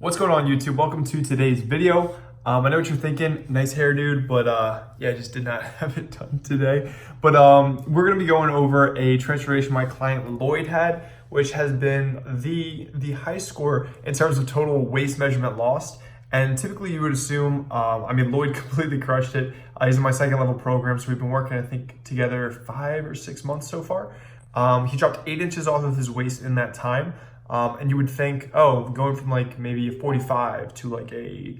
What's going on, YouTube? Welcome to today's video. I know what you're thinking, nice hair, dude, but yeah, I just did not have it done today. But we're gonna be going over a transformation my client Lloyd had, which has been the high score in terms of total waist measurement lost. And typically you would assume, Lloyd completely crushed it. He's in my second level program, so we've been working, I think, together 5 or 6 months so far. He dropped 8 inches off of his waist in that time. And you would think, oh, going from like maybe a 45 to like a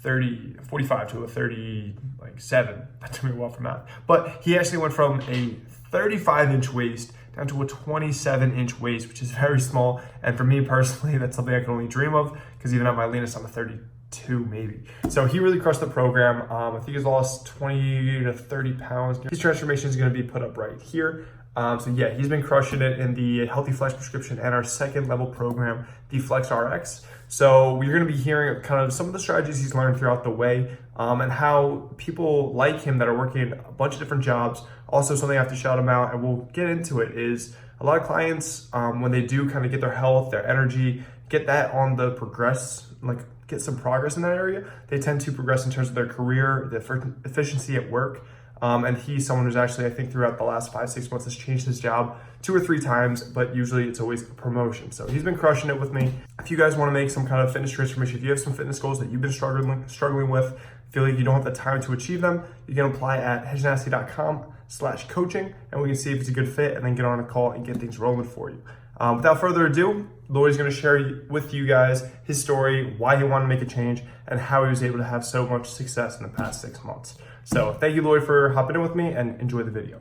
30, 45 to a 37. That took me a while for math. But he actually went from a 35-inch waist down to a 27-inch waist, which is very small. And for me personally, that's something I can only dream of, because even at my leanest, I'm a 32 maybe. So he really crushed the program. I think he's lost 20 to 30 pounds. His transformation is going to be put up right here. So yeah, he's been crushing it in the Healthy Flex prescription and our second level program, the Flex RX. So we're going to be hearing kind of some of the strategies he's learned throughout the way, and how people like him that are working a bunch of different jobs. Also, something I have to shout him out, and we'll get into it, is a lot of clients, when they do kind of get their health, their energy, get that on the progress, like get some progress in that area, they tend to progress in terms of their career, the efficiency at work. And he's someone who's actually, I think, throughout the last 5-6 months has changed his job 2 or 3 times, but usually it's always a promotion. So he's been crushing it with me. If you guys want to make some kind of fitness transformation, if you have some fitness goals that you've been struggling with, feel like you don't have the time to achieve them, you can apply at hejnasty.com/coaching, and we can see if it's a good fit, and then get on a call and get things rolling for you. Without further ado, Lloyd's going to share with you guys his story, why he wanted to make a change, and how he was able to have so much success in the past 6 months. So thank you, Lloyd, for hopping in with me, and enjoy the video.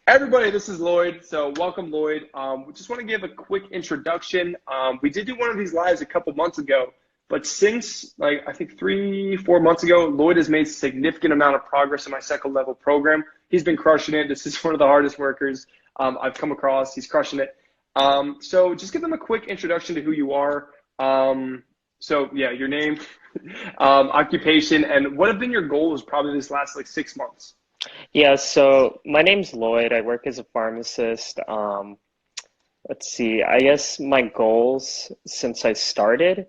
Hey everybody, this is Lloyd. So welcome, Lloyd. We just want to give a quick introduction. We did do one of these lives a couple months ago, but since I think 3-4 months ago, Lloyd has made significant amount of progress in my second level program. He's been crushing it. This is one of the hardest workers I've come across. He's crushing it. So just give them a quick introduction to who you are. So yeah, your name, occupation, and what have been your goals probably this last 6 months? Yeah, so my name's Lloyd. I work as a pharmacist. Let's see, I guess my goals since I started,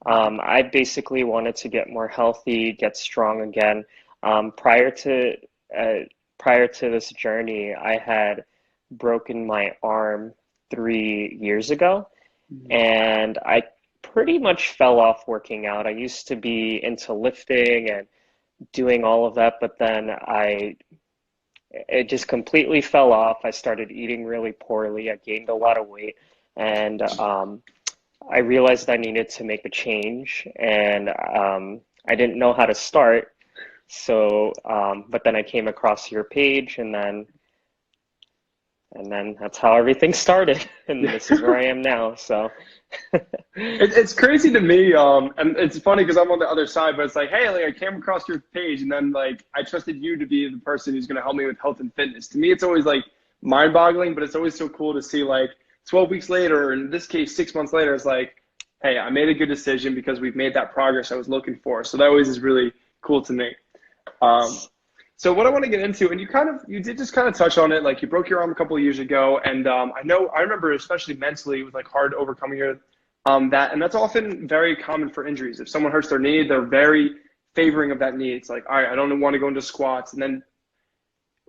I basically wanted to get more healthy, get strong again. Prior to this journey, I had broken my arm 3 years ago, and I pretty much fell off working out. I used to be into lifting and doing all of that, but then it just completely fell off. I started eating really poorly. I gained a lot of weight, and I realized I needed to make a change, and I didn't know how to start. So, but then I came across your page, and then that's how everything started, and this is where I am now. So It's crazy to me, and it's funny because I'm on the other side, but it's like, hey, I came across your page, and then I trusted you to be the person who's going to help me with health and fitness. To me, it's always mind-boggling, but it's always so cool to see 12 weeks later, or in this case 6 months later, it's like, hey, I made a good decision because we've made that progress I was looking for. So that always is really cool to me. So what I want to get into, and you did just kind of touch on it, you broke your arm a couple of years ago, and I remember especially mentally it was hard overcoming that, and that's often very common for injuries. If someone hurts their knee, they're very favoring of that knee. It's like, all right, I don't want to go into squats, and then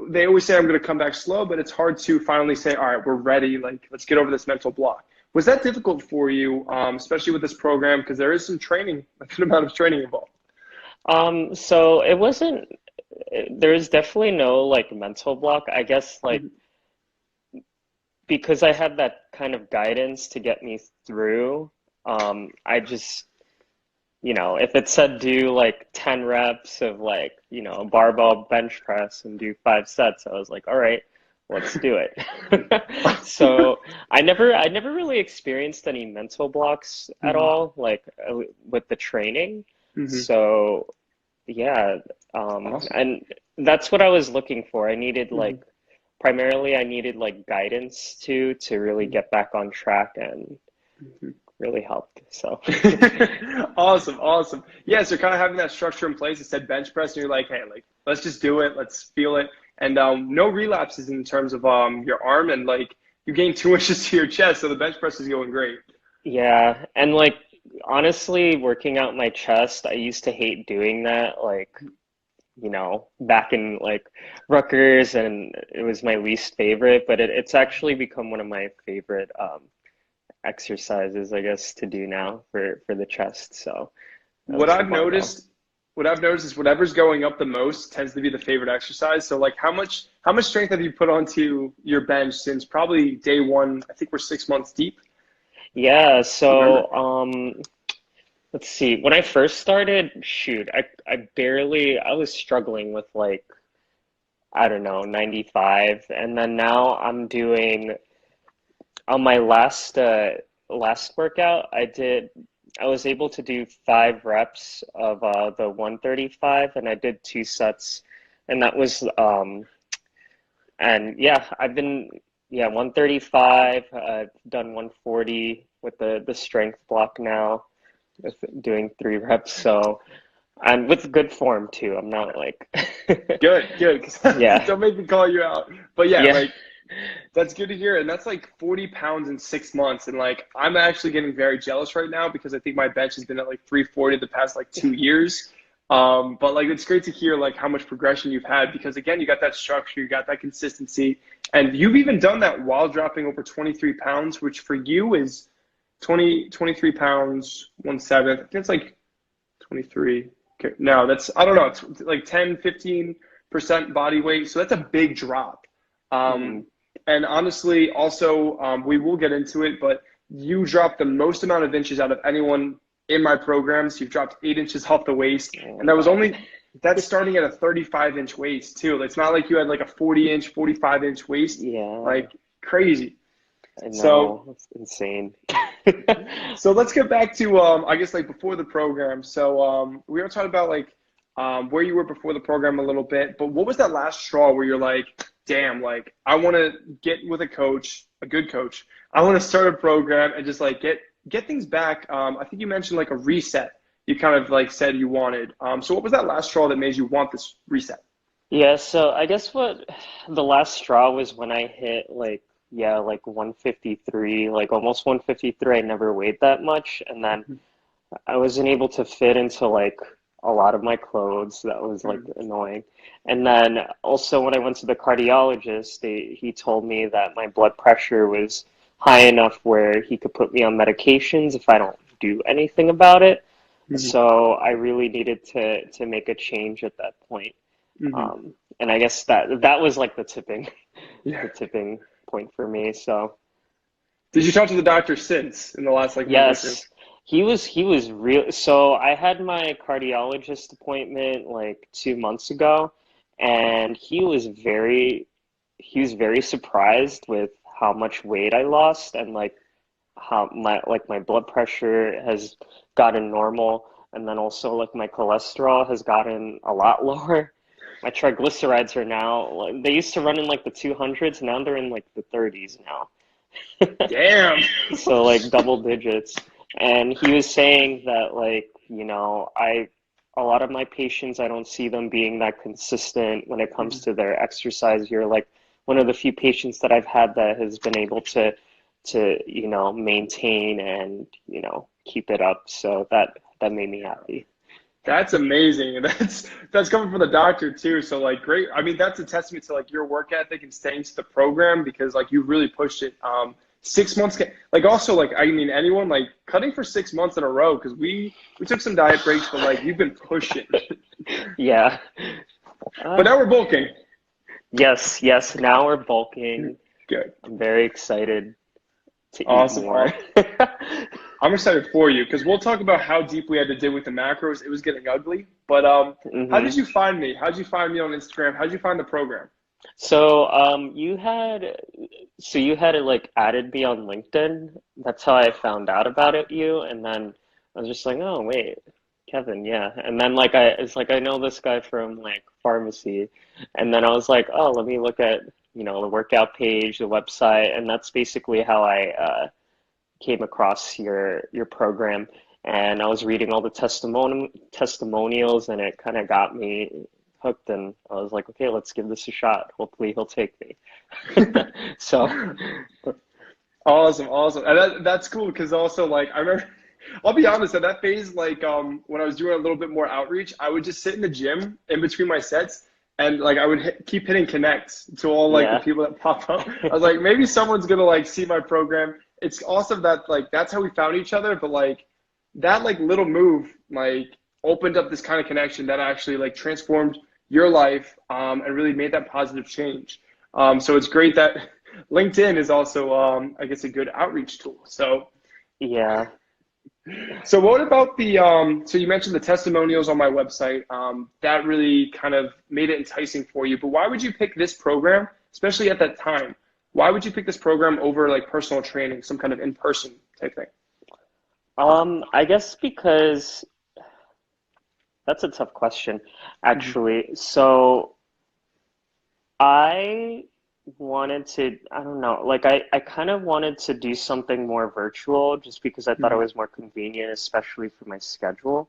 they always say I'm going to come back slow, but it's hard to finally say, all right, we're ready, let's get over this mental block. Was that difficult for you, especially with this program, because there is some training, a good amount of training involved? So it wasn't. There's definitely no mental block. I guess because I had that kind of guidance to get me through. I just, if it said do 10 reps of a barbell bench press and do 5 sets, I was like, all right, let's do it. So I never really experienced any mental blocks at all, with the training. So yeah, Awesome. and that's what I was looking for. I needed primarily I needed guidance to really get back on track, and really helped. So Awesome. Yeah, so kind of having that structure in place. It said bench press, and you're like, hey, let's just do it. Let's feel it. And no relapses in terms of your arm, and you gained 2 inches to your chest, so the bench press is going great. yeah, and honestly, working out my chest, I used to hate doing that, like, back in like Rutgers, and it was my least favorite, but it's actually become one of my favorite exercises, I guess, to do now for the chest. So I What like the I've barbell. noticed, what I've noticed is whatever's going up the most tends to be the favorite exercise. So like how much strength have you put onto your bench since probably day one? I think we're 6 months deep. Yeah, Do you so remember? let's see. When I first started, shoot, I was struggling with like, I don't know, 95. And then now I'm doing on my last workout, I was able to do 5 reps of the 135, and I did 2 sets, and that was and yeah, I've been, yeah, 135. I've done 140 with the strength block now, with doing 3 reps. So I'm with good form too. I'm not like Good, good. 'Cause yeah, don't make me call you out. But yeah, yeah. like that's good to hear. And that's like 40 pounds in 6 months. And like I'm actually getting very jealous right now because I think my bench has been at like 340 the past like 2 years. But like it's great to hear like how much progression you've had because again, you got that structure, you got that consistency, and you've even done that while dropping over 23 pounds, which for you is 23 pounds, 1/7. I think it's like 23. Okay, no, that's, I don't know, it's like 10, 15% body weight. So that's a big drop. Mhm. Um, and honestly, also, we will get into it, but you dropped the most amount of inches out of anyone in my programs. You've dropped 8 inches off the waist. Oh And my God. that's starting at a 35-inch waist too. It's not like you had like a 40-inch, 45-inch waist, Yeah, like crazy. I So know. It's insane. so let's get back to I guess like before the program. So we were talking about like where you were before the program a little bit, but what was that last straw where you're like, damn, like I want to get with a coach, a good coach. I want to start a program and just like get things back. I think you mentioned like a reset. You kind of like said you wanted. So what was that last straw that made you want this reset? Yeah, so I guess what the last straw was when I hit like, yeah, like 153, like almost 153. I never weighed that much, and then I wasn't able to fit into like a lot of my clothes. That was like Mhm. annoying. And then also when I went to the cardiologist, he told me that my blood pressure was high enough where he could put me on medications if I don't do anything about it. Mhm. So I really needed to make a change at that point. Mhm. And I guess that was like Yeah. the tipping point for me. So Did you talk to the doctor since in the last like month or two? yes, he was real. So I had my cardiologist appointment like 2 months ago, and he was very surprised with how much weight I lost, and like how my blood pressure has gotten normal, and then also like my cholesterol has gotten a lot lower. My triglycerides are now, like, they used to run in like the 200s, now they're in like the 30s now. Damn. So like double digits. And he was saying that like, a lot of my patients, I don't see them being that consistent when it comes to their exercise. You're like one of the few patients that I've had that has been able to maintain and, keep it up. So that made me happy. That's amazing. And that's coming from the doctor too. So like great. I mean, that's a testament to like your work ethic and staying to the program because like you really pushed it. 6 months like also like I mean anyone like cutting for 6 months in a row because we took some diet breaks, but like you've been pushing. Yeah. But Uh, now we're bulking. yes, yes. Now we're bulking. Good. I'm very excited to eat Awesome. more. Awesome. I'm excited for you because we'll talk about how deep we had to dig with the macros. It was getting ugly. But how did hmm you find me? How did you find me on Instagram? How did you find the program? So, you had it like added me on LinkedIn. That's how I found out about you. And then I was just like, oh wait, Kevin, yeah. And then like it's like I know this guy from like pharmacy. And then I was like, oh, let me look at, the workout page, the website, and that's basically how I came across your program. And I was reading all the testimonials, and it kind of got me hooked. And I was like, okay, let's give this a shot. Hopefully, he'll take me. So, Awesome, awesome. And that's cool because also like I remember I'll be honest, at that phase, like when I was doing a little bit more outreach, I would just sit in the gym in between my sets and like I would keep hitting connects to all like the Yeah. people that pop up. I was like, maybe someone's gonna like see my program. It's awesome that like that's how we found each other, but like that like little move like opened up this kind of connection that actually like transformed your life and really made that positive change. So it's great that LinkedIn is also I guess a good outreach tool. Yeah. So what about the so you mentioned the testimonials on my website. That really kind of made it enticing for you. But why would you pick this program, especially at that time? Why would you pick this program over like personal training, some kind of in-person type thing? I guess because that's a tough question, Mhm. actually. So I wanted to, I don't know, like I kind of wanted to do something more virtual just because I thought it Mhm. was more convenient, especially for my schedule.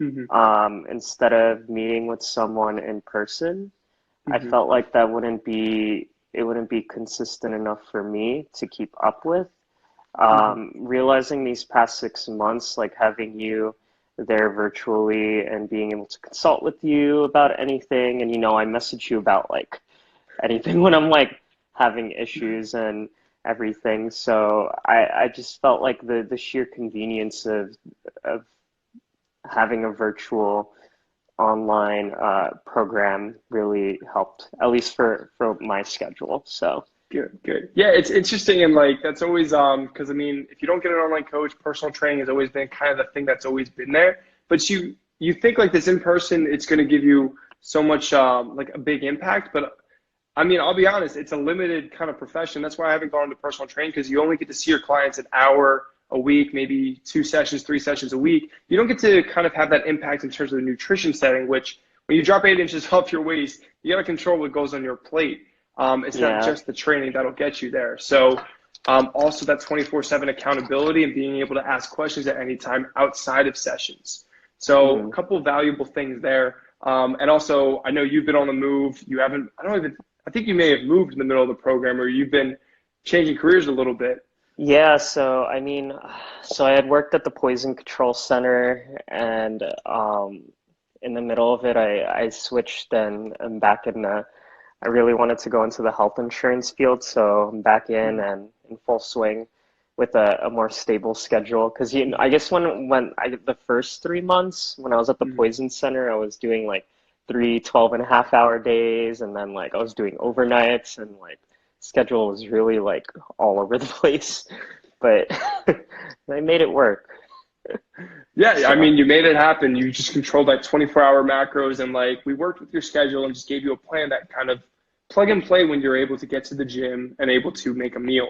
Mhm. Instead of meeting with someone in person, I Mhm. felt like it wouldn't be consistent enough for me to keep up with. Mhm. Realizing these past 6 months, like having you there virtually and being able to consult with you about anything, and I message you about like anything when I'm like having issues and everything. So I just felt like the sheer convenience of having a virtual online program really helped, at least for my schedule. So Good, good. Yeah, it's interesting and like that's always because I mean, if you don't get an online coach, personal training has always been kind of the thing that's always been there. But you think like this in person, it's going to give you so much like a big impact. But I mean, I'll be honest, it's a limited kind of profession. That's why I haven't gone into personal training because you only get to see your clients an hour a week, maybe 2 sessions, 3 sessions a week. You don't get to kind of have that impact in terms of the nutrition setting, which when you drop 8 inches off your waist, you got to control what goes on your plate. It's not yeah, just the training that'll get you there. So also that 24/7 accountability and being able to ask questions at any time outside of sessions. So a mhm. couple of valuable things there. And also, I know you've been on the move. You haven't, I don't even, I think you may have moved in the middle of the program or you've been changing careers a little bit. Yeah, so I mean, so I had worked at the Poison Control Center, and in the middle of it, I switched and I'm back in the. I really wanted to go into the health insurance field, so I'm back in Mhm. and in full swing with a more stable schedule. Because I Mhm. guess the first 3 months when I was at the Mhm. Poison Center, I was doing like three 12-and-a-half-hour days, and then like I was doing overnights, and like schedule was really like all over the place. But I made it work. Yeah, I So mean, you made it happen. You just controlled like 24-hour macros and like we worked with your schedule and just gave you a plan that kind of plug and play when you're able to get to the gym and able to make a meal.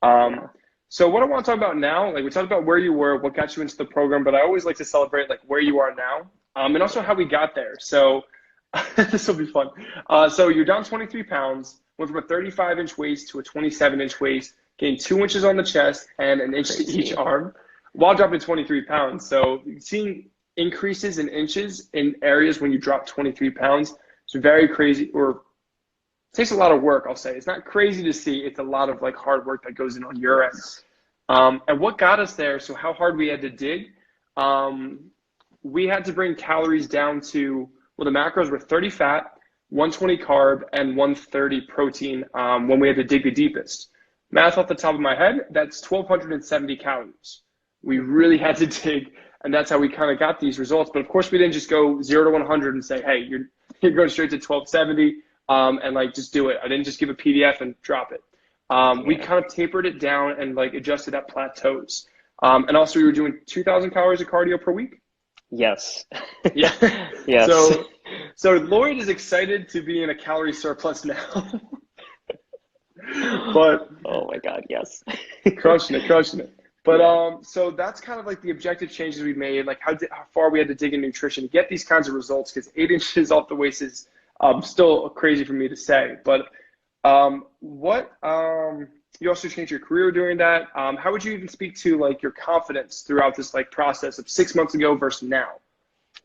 Um, yeah, so what I want to talk about now, like we talked about where you were, what got you into the program, but I always like to celebrate like where you are now, and also how we got there. So this will be fun. So you're down 23 pounds, went from a 35-inch waist to a 27-inch waist, gained 2 inches on the chest and an inch to each crazy. arm, while dropping 23 pounds. So seeing increases in inches in areas when you drop 23 pounds is very crazy, or takes a lot of work, I'll say. It's not crazy to see. It's a lot of like hard work that goes in on your end. Yes. And what got us there, so how hard we had to dig, um, we had to bring calories down to, well, the macros were 30 fat, 120 carb, and 130 protein when we had to dig the deepest. Math off the top of my head, that's 1,270 calories. We really had to dig, and that's how we kind of got these results. But of course, we didn't just go 0 to 100 and say, hey, you're going straight to 1,270 and like just do it. I didn't just give a PDF and drop it. We Yeah. kind of tapered it down and like adjusted at plateaus. And also, we were doing 2,000 calories of cardio per week. Yes. Yeah. Yes. So, so Lloyd is excited to be in a calorie surplus now, but Oh my God, yes. crushing it, crushing it. But Yeah. so that's kind of like the objective changes we made, like how far we had to dig in nutrition to get these kinds of results. Because 8 inches off the waist is still crazy for me to say. But what you also changed your career doing that. How would you even speak to like your confidence throughout this like process of 6 months ago versus now?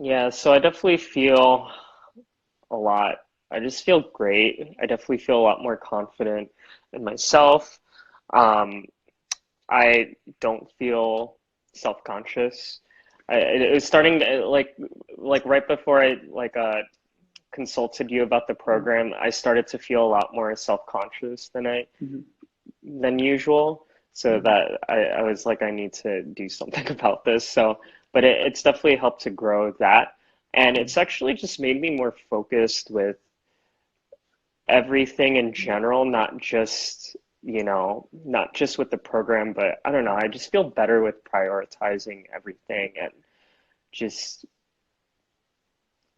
Yeah, so I definitely feel a lot. I just feel great. I definitely feel a lot more confident in myself. Um, I don't feel self-conscious. It was starting to like right before I consulted you about the program, I started to feel a lot more self-conscious Mhm. than usual. So Mhm. that I was like, I need to do something about this. So, but it's definitely helped to grow that. And it's actually just made me more focused with everything in general, not just, not just with the program, but I don't know, I just feel better with prioritizing everything and just,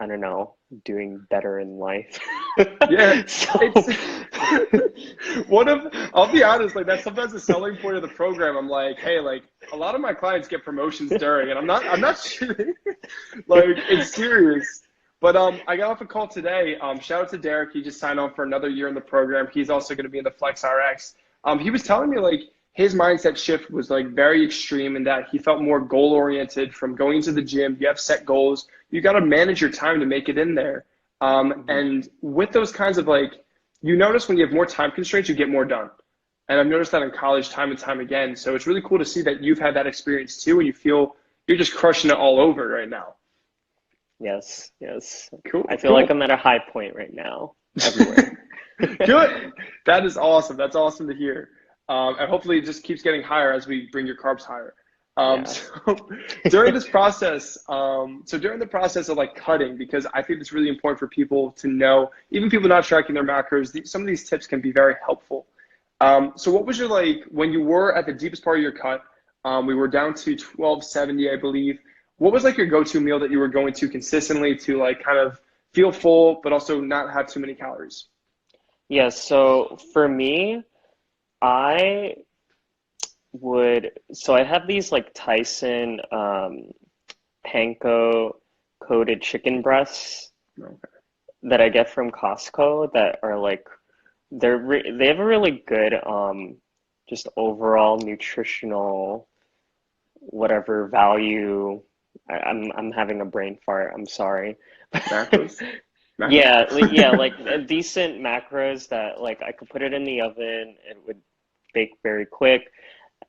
I don't know, doing better in life. Yeah, So, it's I'll be honest, like that's sometimes the selling point of the program. I'm like, hey, like a lot of my clients get promotions during, and I'm not sure, like it's serious. But I got off a call today. Shout out to Derek. He just signed on for another year in the program. He's also going to be in the Flex RX. He was telling me like his mindset shift was like very extreme in that he felt more goal oriented from going to the gym. You have set goals. You got to manage your time to make it in there. mhm. And with those kinds of like, you notice when you have more time constraints, you get more done. And I've noticed that in college time and time again. So it's really cool to see that you've had that experience too, and you feel you're just crushing it all over right now. Yes, yes. I Cool, feel like cool. I'm at a high point right now, everywhere. Good. That is awesome. That's awesome to hear. And hopefully it just keeps getting higher as we bring your carbs higher. Yeah. So during this process, so during the process of like cutting, because I think it's really important for people to know, even people not tracking their macros, some of these tips can be very helpful. So what was your like when you were at the deepest part of your cut? We were down to 1270, I believe. What was like your go-to meal that you were going to consistently to like kind of feel full, but also not have too many calories? Yeah, so for me, I so I have these like Tyson panko coated chicken breasts Okay. that I get from Costco that are like they have a really good just overall nutritional whatever value. I'm having a brain fart. I'm sorry. Macros. Macros. Yeah, yeah, like decent macros that like I could put it in the oven, it would bake very quick,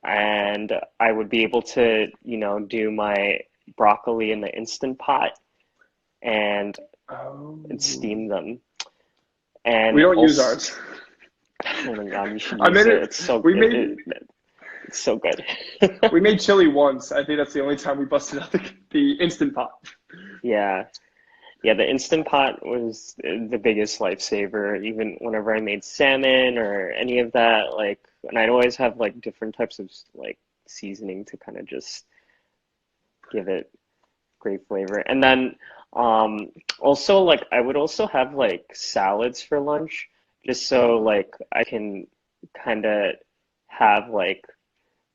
and I would be able to, do my broccoli in the Instant Pot and Oh, steam them. we And don't use also, ours. oh my God, you should I use made it. it. We made It's so good. we made chili once. I think that's the only time we busted out the instant pot. Yeah. Yeah, the Instant Pot was the biggest lifesaver, even whenever I made salmon or any of that, like, and I'd always have like different types of like seasoning to kind of just give it great flavor. And then also like I would also have like salads for lunch just so like I can kind of have like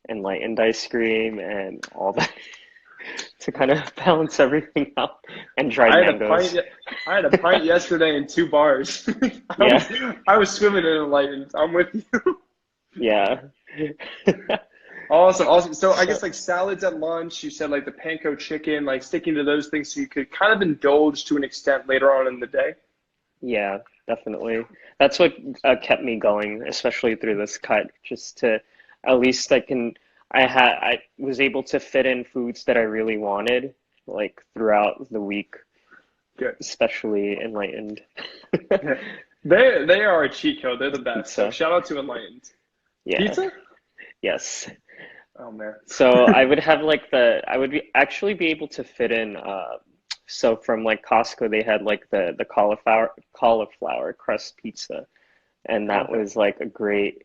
enlightened ice cream and all that to kind of balance everything out and dried I had a pint. mangoes. I had a pint yesterday and 2 bars. I Yeah. was I was swimming in enlightened. I'm with you. Yeah. Awesome, awesome. So I So, guess like salads at lunch. You said like the panko chicken, like sticking to those things so you could kind of indulge to an extent later on in the day. yeah, definitely. That's what kept me going, especially through this cut, just to at least I was able to fit in foods that I really wanted, like throughout the week, Good. especially enlightened. Yeah. They are a cheat code. They're the best. So Pizza. shout out to Enlightened. Yeah, Pizza? yes. Oh man. So I would have like I would actually be able to fit in so from like Costco they had like the cauliflower crust pizza, and that Okay. was like a great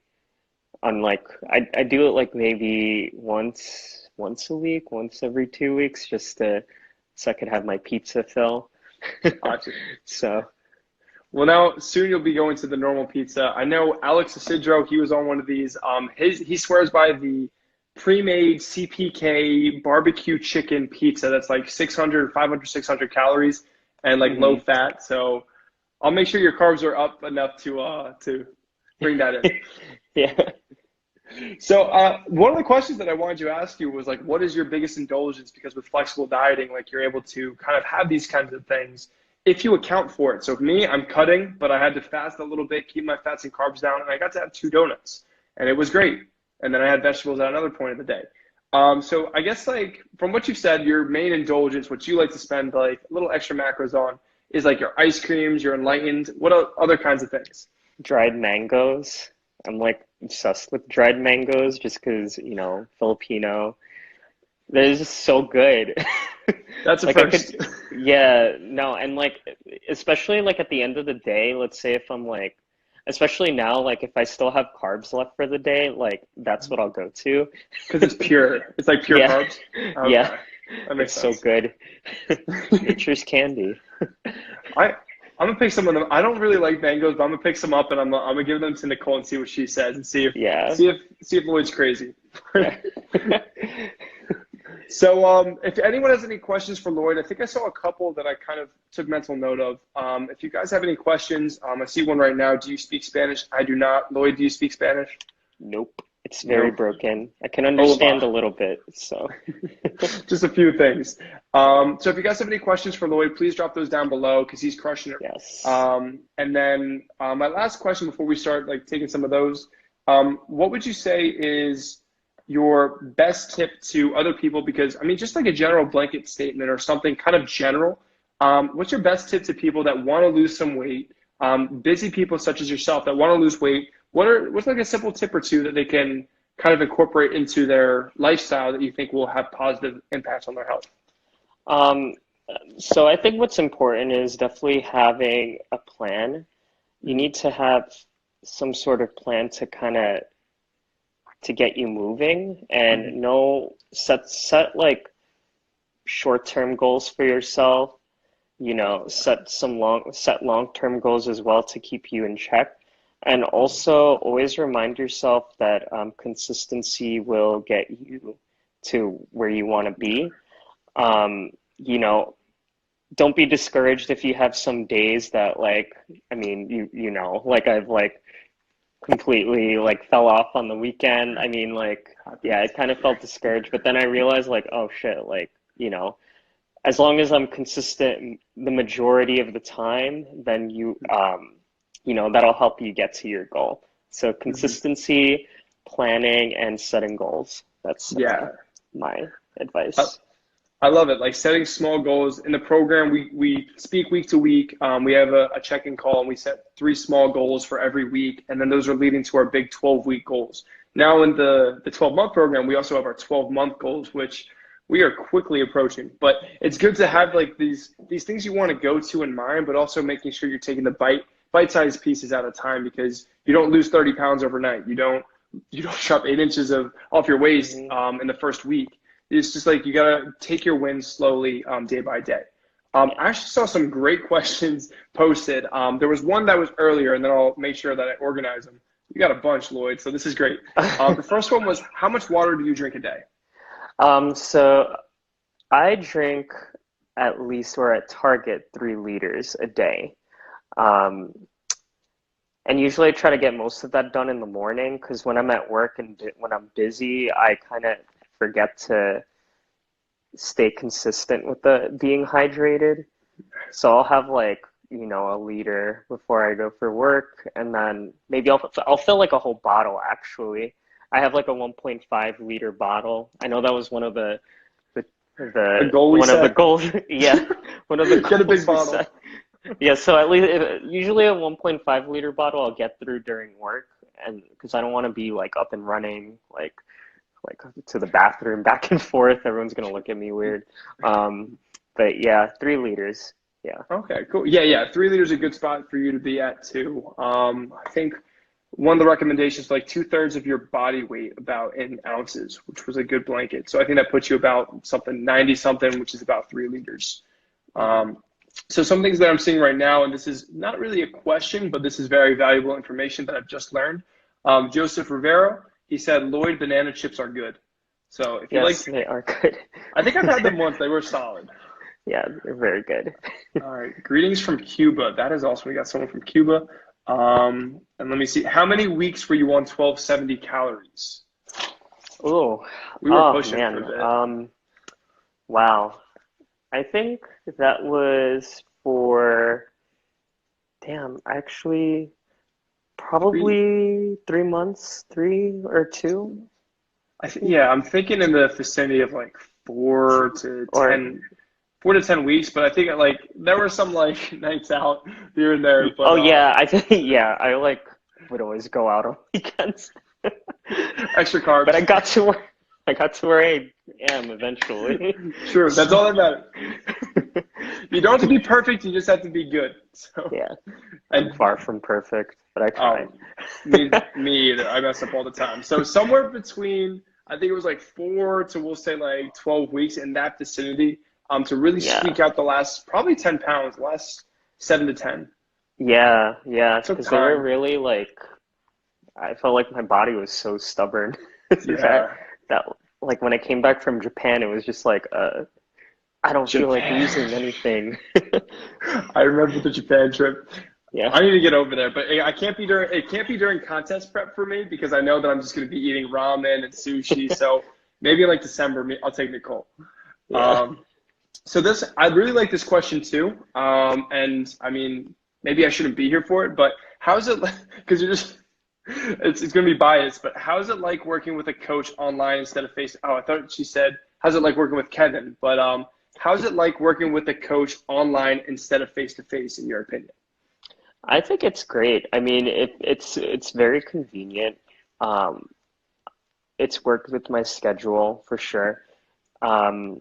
unlike I do it like maybe once a week, once every 2 weeks just to so I could have my pizza fill. Gotcha. So Well, now soon you'll be going to the normal pizza. I know Alex Isidro, he was on one of these. He swears by the pre-made CPK barbecue chicken pizza that's like 600, 500, 600 calories and like low mhm. fat. So I'll make sure your carbs are up enough to bring that in. Yeah. So one of the questions that I wanted to ask you was like, what is your biggest indulgence? Because with flexible dieting, like you're able to kind of have these kinds of things if you account for it. So for me, I'm cutting, but I had to fast a little bit, keep my fats and carbs down, and I got to have 2 donuts, and it was great. And then I had vegetables at another point of the day. So I guess like from what you've said, your main indulgence, what you like to spend like little extra macros on, is like your ice creams, your enlightened. What other kinds of things? Dried mangoes. I'm like obsessed with dried mangoes just because, Filipino. They're just so good. That's a Like I could, first. yeah, no, and like especially like at the end of the day, let's say if I'm like, especially now, like if I still have carbs left for the day, like that's what I'll go to. Because it's pure. It's like pure Yeah, carbs. yeah, Okay, that it's makes so sense. good. Nature's candy. I I'm gonna pick some of them. I don't really like mangoes, but I'm gonna pick some up and I'm gonna give them to Nicole and see what she says and Yeah, see if Lloyd's crazy. yeah. So if anyone has any questions for Lloyd, I think I saw a couple that I kind of took mental note of. If you guys have any questions, I see one right now. Do you speak Spanish? I do not. Lloyd, do you speak Spanish? Nope. It's very Nope. broken. I can Hola. understand a little bit, so Just a few things. So if you guys have any questions for Lloyd, please drop those down below because he's crushing it. yes. And then my last question before we start like taking some of those, what would you say is your best tip to other people? Because I mean, just like a general blanket statement or something kind of general. What's your best tip to people that want to lose some weight? Busy people such as yourself that want to lose weight. What's like a simple tip or two that they can kind of incorporate into their lifestyle that you think will have positive impacts on their health? Um, so I think what's important is definitely having a plan. You Mhm. need to have some sort of plan to kind of to get you moving Mhm. and know set like short-term goals for yourself, set long-term goals as well to keep you in check. And also always remind yourself that consistency will get you to where you want to be. Um, you know, don't be discouraged if you have some days that like, I mean, like I've like completely like fell off on the weekend. I mean, like, yeah, I Happens. kind of felt discouraged, but then I realized like, oh shit, like, as long as I'm consistent the majority of the time, then that'll help you get to your goal. So Mhm. consistency, planning, and setting goals. That's Yeah. my I, advice. I love it. Like setting small goals in the program, we speak week to week. We have a check-in call and we set three small goals for every week. And then those are leading to our big 12-week goals. Now in the 12-month program, we also have our 12-month goals, which we are quickly approaching. But it's good to have like these things you want to go to in mind, but also making sure you're taking the bite-sized pieces at a time because you don't lose 30 pounds overnight. You don't drop 8 inches of off your waist Hmm. in the first week. It's just like you gotta take your wins slowly, day by day. Yeah. I actually saw some great questions posted. There was one that was earlier, and then I'll make sure that I organize them. You got a bunch, Lloyd, so this is great. The first one was, how much water do you drink a day? So I drink at least or at target 3 liters a day. Um, and usually I try to get most of that done in the morning because when I'm at work and when I'm busy, I kind of forget to stay consistent with the being hydrated. So I'll have like, a liter before I go for work, and then maybe I'll fill like a whole bottle actually. I have like a 1.5 liter bottle. I know that was the A goal we one of the set. goals. Yeah, one of the Get a big goals we bottle. set. Yeah, so at least usually a 1.5 liter bottle I'll get through during work, and because I don't want to be like up and running like to the bathroom back and forth. Everyone's gonna look at me weird. Um, but yeah, 3 liters. Yeah. Okay, cool. Yeah, yeah. 3 liters is a good spot for you to be at too. I think one of the recommendations, like two-thirds of your body weight, about in ounces, which was a good blanket. So I think that puts you about something 90 something, which is about 3 liters. Hmm. Um, so some things that I'm seeing right now, and this is not really a question, but this is very valuable information that I've just learned. Joseph Rivero, he said Lloyd banana chips are good. So if you Yes, like, they are good. I think I've had them once. They were solid. Yeah, they're very good. All right. Greetings from Cuba. That is awesome. We got someone from Cuba. And let me see. How many weeks were you on 1270 calories? Oh, We were oh pushing for a man. bit. Wow. I think that was for, damn, actually, Three. probably 3 months, 3 or 2. Yeah, I'm thinking in the vicinity of like Or 4 to 10 weeks. But I think like there were some like nights out here and there. But oh yeah, I think yeah, I like would always go out on weekends. extra But carbs. I got to where I am eventually. True, that's So all that matters. You don't have to be perfect, you just have to be good. So, yeah, I'm and far from perfect, but I try. me either. I mess up all the time. So somewhere between, I think it was like 4 to we'll say like 12 weeks in that vicinity, to really Yeah. squeak out the last probably 10 pounds, last 7 to 10. Yeah, yeah, Took because they were time. really like I felt like my body was so stubborn that Yeah, that like when I came back from Japan, it was just like I don't feel like losing Japan. anything. I remember the Japan trip. Yeah. I need to get over there, but I can't be during it can't be during contest prep for me because I know that I'm just going to be eating ramen and sushi. So maybe in like December, I'll take Nicole. Yeah. Um, so this, I really like this question too. And I mean, maybe I shouldn't be here for it, but how's it? Because you're just, it's going to be biased. But how's it like working with a coach online instead of face? Oh, I thought she said, how's it like working with Kevin? But how's it like working with a coach online instead of face to face, in your opinion? I think it's great. I mean, it's very convenient. Um, it's worked with my schedule for sure. Um,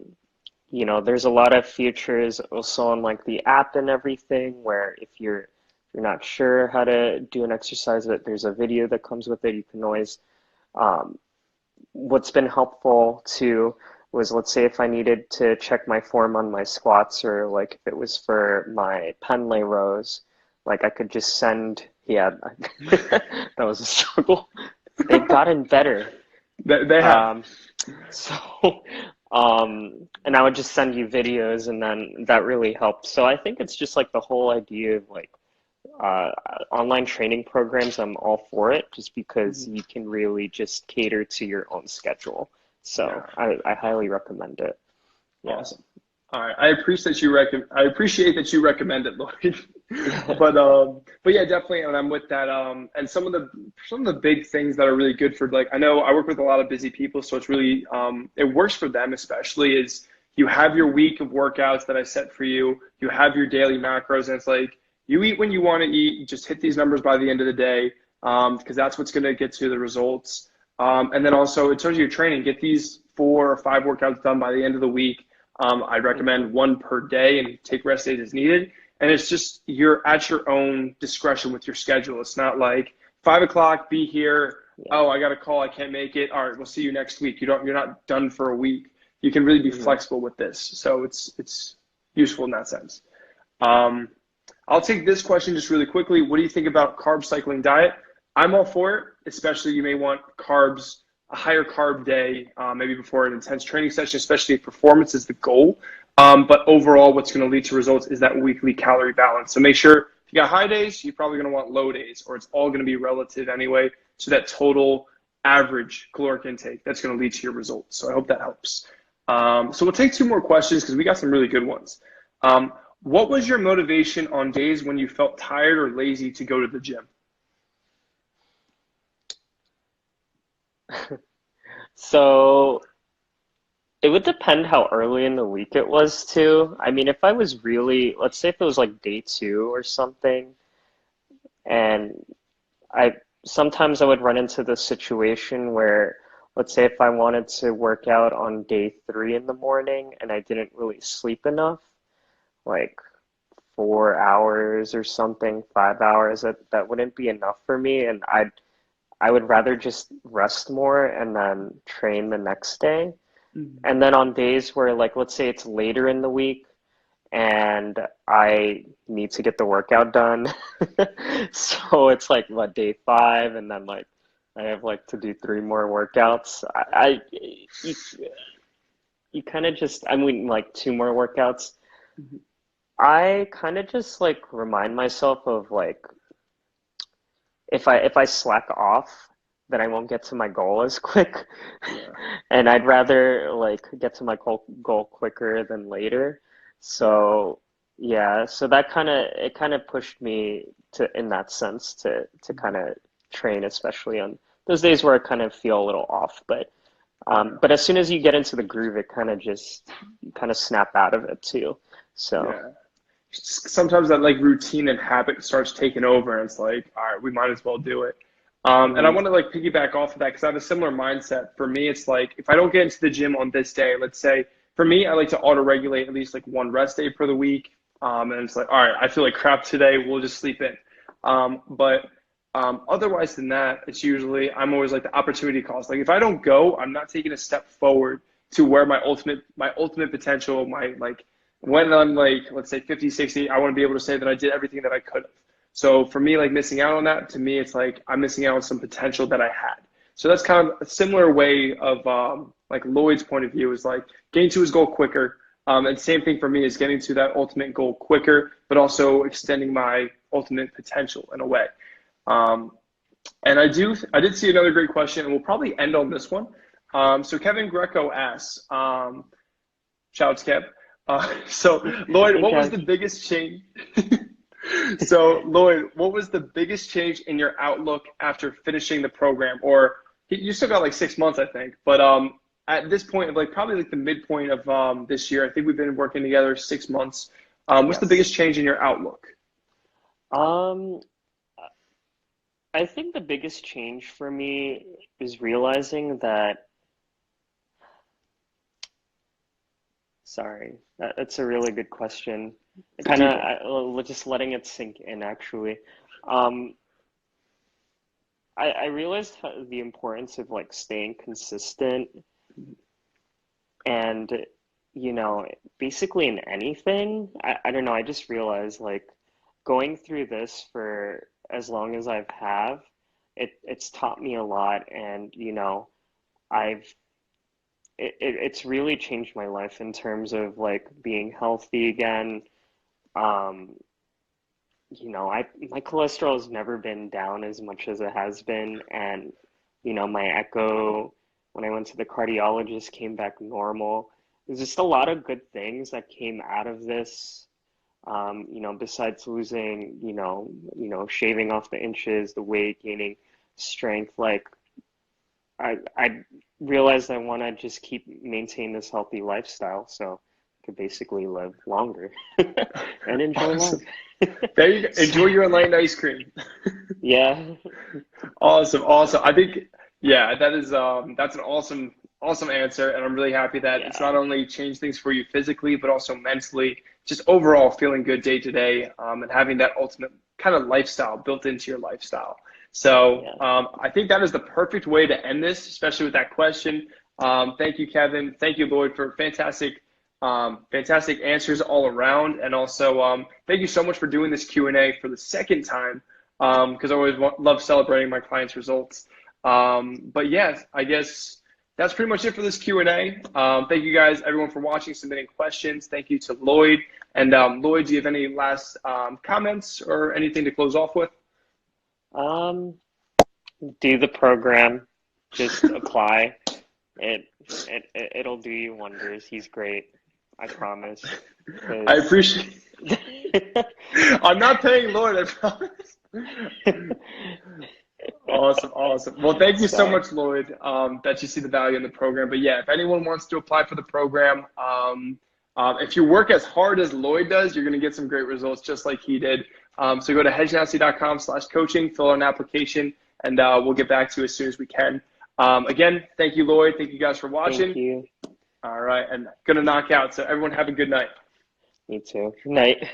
there's a lot of features also on like the app and everything where if you're not sure how to do an exercise, that there's a video that comes with it. You can always um, what's been helpful too was let's say if I needed to check my form on my squats or like if it was for my pen lay rows, like I could just send, yeah, that was a struggle. They've gotten better. They have. Um, so, and I would just send you videos and then that really helped. So I think it's just like the whole idea of like uh, online training programs, I'm all for it just because Mhm. you can really just cater to your own schedule. So Yeah. I highly recommend it. Yeah. Awesome. All right. I appreciate that you recommend it, Lloyd. Yeah. But yeah, definitely. And I'm with that. And some of the big things that are really good for like I know I work with a lot of busy people, so it's really it works for them especially is you have your week of workouts that I set for you. You have your daily macros, and it's like you eat when you want to eat. You just hit these numbers by the end of the day, because that's what's going to get you the results. And then also in terms of your training, get these 4 or 5 workouts done by the end of the week. I'd Mhm. recommend one per day and take rest days as needed. And it's just you're at your own discretion with your schedule. It's not like 5 o'clock, be here. Yeah. Oh, I got a call, I can't make it. All right, we'll see you next week. You're not done for a week. You can really be Mhm. flexible with this. So it's useful in that sense. Um, I'll take this question just really quickly. What do you think about carb cycling diet? I'm all for it, especially you may want carbs, a higher carb day, maybe before an intense training session, especially if performance is the goal. But overall, what's going to lead to results is that weekly calorie balance. So make sure if you got high days, you're probably going to want low days, or it's all going to be relative anyway to that total average caloric intake that's going to lead to your results. So I hope that helps. So we'll take 2 more questions because we got some really good ones. What was your motivation on days when you felt tired or lazy to go to the gym? So it would depend how early in the week it was too. I mean, if I was really, let's say if it was like day two or something, and I sometimes I would run into the situation where, let's say if I wanted to work out on day three in the morning and I didn't really sleep enough, like 4 hours or something, 5 hours, that wouldn't be enough for me, and I would rather just rest more and then train the next day. Mhm. And then on days where, like, let's say it's later in the week and I need to get the workout done. So it's like what day five, and then like I have like to do 3 more workouts. You, you kind of just I mean like 2 more workouts. Mhm. I kind of just like remind myself of like if I slack off, then I won't get to my goal as quick. Yeah. And I'd rather like get to my goal quicker than later. Yeah. So yeah, so that kind of pushed me to in that sense to kind of train, especially on those days where I kind of feel a little off. But But as soon as you get into the groove, it kind of just you kind of snap out of it too. So Yeah. Sometimes that like routine and habit starts taking over, and it's like, all right, we might as well do it. And I mhm, want to like piggyback off of that because I have a similar mindset. For me, it's like if I don't get into the gym on this day, let's say for me, I like to auto regulate at least like one rest day for the week. And it's like, all right, I feel like crap today, we'll just sleep in. But otherwise than that, it's usually I'm always like the opportunity cost. Like if I don't go, I'm not taking a step forward to where my ultimate potential, my like when I'm like, let's say 50, 60, I want to be able to say that I did everything that I could have. So for me, like missing out on that, to me, it's like I'm missing out on some potential that I had. So that's kind of a similar way of like Lloyd's point of view is like getting to his goal quicker. And same thing for me is getting to that ultimate goal quicker, but also extending my ultimate potential in a way. Um, and I did see another great question, and we'll probably end on this one. So Kevin Greco asks, shout out to Kev. So Lloyd, hey what was Kev. the biggest change? So Lloyd, what was the biggest change in your outlook after finishing the program? Or you still got like 6 months, I think. But at this point, of like probably like the midpoint of this year, I think we've been working together 6 months. What's the Yes. biggest change in your outlook? Um, I think the biggest change for me is realizing that, sorry, that's a really good question. It's a Kind deep one. of just letting it sink in, actually. Um, I realized the importance of like staying consistent and, you know, basically in anything. I don't know, I just realized like going through this for as long as I've have, it's taught me a lot and, you know, I've it's really changed my life in terms of like being healthy again. Um, you know, my cholesterol has never been down as much as it has been, and you know, my echo when I went to the cardiologist came back normal. There's just a lot of good things that came out of this. You know, besides losing, shaving off the inches, the weight, gaining strength, like I realized I want to just keep maintain this healthy lifestyle, so I could basically live longer and enjoy life. Awesome. There you go. So, Enjoy your enlightened ice cream. yeah, Awesome, awesome. I think, yeah, that's an awesome answer, and I'm really happy that it's yeah, not only changed things for you physically, but also mentally, just overall feeling good day to day, and having that ultimate kind of lifestyle built into your lifestyle. So yeah. I think that is the perfect way to end this, especially with that question. Thank you, Kevin. Thank you, Lloyd, for fantastic answers all around, and also thank you so much for doing this Q&A for the second time because I always love celebrating my clients' results. But yes, I guess that's pretty much it for this Q&A. Thank you guys, everyone, for watching, submitting questions. Thank you to Lloyd. And Lloyd, do you have any last comments or anything to close off with? Um, do the program, just apply. It'll do you wonders. He's great, I promise. I 'Cause appreciate I'm not paying Lloyd, I promise. Awesome, awesome. Well, thank you so so much, Lloyd, that you see the value in the program. But yeah, if anyone wants to apply for the program, if you work as hard as Lloyd does, you're going to get some great results just like he did. So go to hejnasty.com/coaching, fill out an application, and we'll get back to you as soon as we can. Again, thank you, Lloyd. Thank you guys for thank watching. you. All right, and going to knock out. So everyone have a good night. Me too. Good night.